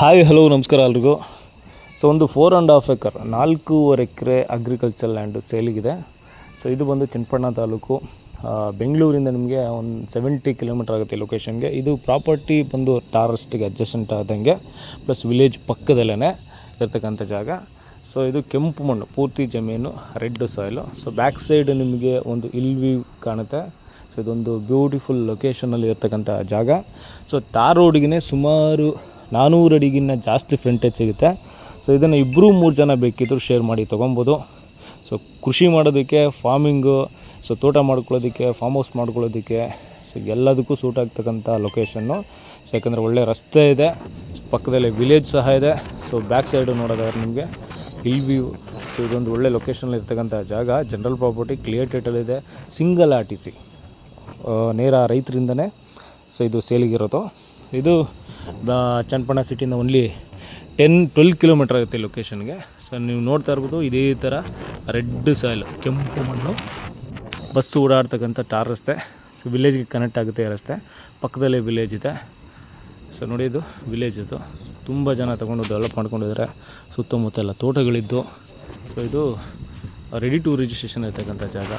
Hi hello ನಮಸ್ಕಾರ ಎಲ್ರಿಗೂ. So ಒಂದು 4.5 ಎಕರ್ 4.5 ಎಕರೆ ಅಗ್ರಿಕಲ್ಚರ್ ಲ್ಯಾಂಡು ಸೇಲಿಗಿದೆ. ಸೊ ಇದು ಬಂದು ಚನ್ನಪಟ್ಟಣ ತಾಲೂಕು, ಬೆಂಗಳೂರಿಂದ ನಿಮಗೆ ಒಂದು 70 ಕಿಲೋಮೀಟರ್ ಆಗುತ್ತೆ ಲೊಕೇಶನ್ಗೆ. ಇದು ಪ್ರಾಪರ್ಟಿ ಬಂದು ಟಾರಸ್ಟಿಗೆ ಅಡ್ಜಸೆಂಟ್ ಆದಂಗೆ, ಪ್ಲಸ್ ವಿಲೇಜ್ ಪಕ್ಕದಲ್ಲೇ ಇರ್ತಕ್ಕಂಥ ಜಾಗ. ಸೊ ಇದು ಕೆಂಪು ಮಣ್ಣು, ಪೂರ್ತಿ ಜಮೀನು, red soil. So back side ನಿಮಗೆ ಒಂದು ಹಿಲ್ ವ್ಯೂ ಕಾಣುತ್ತೆ. ಸೊ ಇದೊಂದು ಬ್ಯೂಟಿಫುಲ್ ಲೊಕೇಶನಲ್ಲಿ ಇರ್ತಕ್ಕಂಥ ಜಾಗ. ಸೊ ತಾರ್ ರೋಡಿಗೆ ಸುಮಾರು 400 ಅಡಿಗಿನ್ನ ಜಾಸ್ತಿ ಫ್ರಂಟೇಜ್ ಸಿಗುತ್ತೆ. ಸೊ ಇದನ್ನು 2-3 ಜನ ಬೇಕಿದ್ದರೂ ಶೇರ್ ಮಾಡಿ ತೊಗೊಬೋದು. ಸೊ ಕೃಷಿ ಮಾಡೋದಕ್ಕೆ, ಫಾರ್ಮಿಂಗು, ಸೊ ತೋಟ ಮಾಡ್ಕೊಳ್ಳೋದಕ್ಕೆ, ಫಾರ್ಮ್ ಹೌಸ್ ಮಾಡ್ಕೊಳ್ಳೋದಕ್ಕೆ, ಸೊ ಎಲ್ಲದಕ್ಕೂ ಸೂಟ್ ಆಗ್ತಕ್ಕಂಥ ಲೊಕೇಶನ್ನು. ಸೊ ಯಾಕಂದರೆ ಒಳ್ಳೆ ರಸ್ತೆ ಇದೆ, ಪಕ್ಕದಲ್ಲೇ ವಿಲೇಜ್ ಸಹ ಇದೆ. ಸೊ ಬ್ಯಾಕ್ ಸೈಡು ನೋಡೋದಾದ್ರೆ ನಿಮಗೆ ಹಿಲ್ ವ್ಯೂ. ಸೊ ಇದೊಂದು ಒಳ್ಳೆ ಲೊಕೇಶನಲ್ಲಿ ಇರ್ತಕ್ಕಂಥ ಜಾಗ. ಜನರಲ್ ಪ್ರಾಪರ್ಟಿ, ಕ್ಲಿಯರ್ ಟೈಟಲ್ ಇದೆ, ಸಿಂಗಲ್ RTC, ನೇರ ರೈತರಿಂದನೇ ಸೊ ಇದು ಸೇಲಿಗಿರೋದು. ಇದು ಚನ್ನಪಟ್ಟಣ ಸಿಟಿಯಿಂದ ಓನ್ಲಿ 10-12 ಕಿಲೋಮೀಟರ್ ಆಗುತ್ತೆ ಲೊಕೇಶನ್ಗೆ. ಸೊ ನೀವು ನೋಡ್ತಾ ಇರ್ಬೋದು, ಇದೇ ಥರ ರೆಡ್ ಸಾಯಿಲ್, ಕೆಂಪು ಮಣ್ಣು, ಬಸ್ಸು ಓಡಾಡ್ತಕ್ಕಂಥ ಟಾರ್ ರಸ್ತೆ. ಸೊ ವಿಲೇಜ್ಗೆ ಕನೆಕ್ಟ್ ಆಗುತ್ತೆ ಈ ರಸ್ತೆ, ಪಕ್ಕದಲ್ಲೇ ವಿಲೇಜ್ ಇದೆ. ಸೊ ನೋಡಿ, ಇದು ವಿಲೇಜ್. ಇದು ತುಂಬ ಜನ ತಗೊಂಡು ಡೆವಲಪ್ ಮಾಡ್ಕೊಂಡಿದ್ದಾರೆ. ಸುತ್ತಮುತ್ತ ಎಲ್ಲ ತೋಟಗಳಿದ್ದು. ಸೊ ಇದು ರೆಡಿ ಟು ರಿಜಿಸ್ಟ್ರೇಷನ್ ಇರ್ತಕ್ಕಂಥ ಜಾಗ.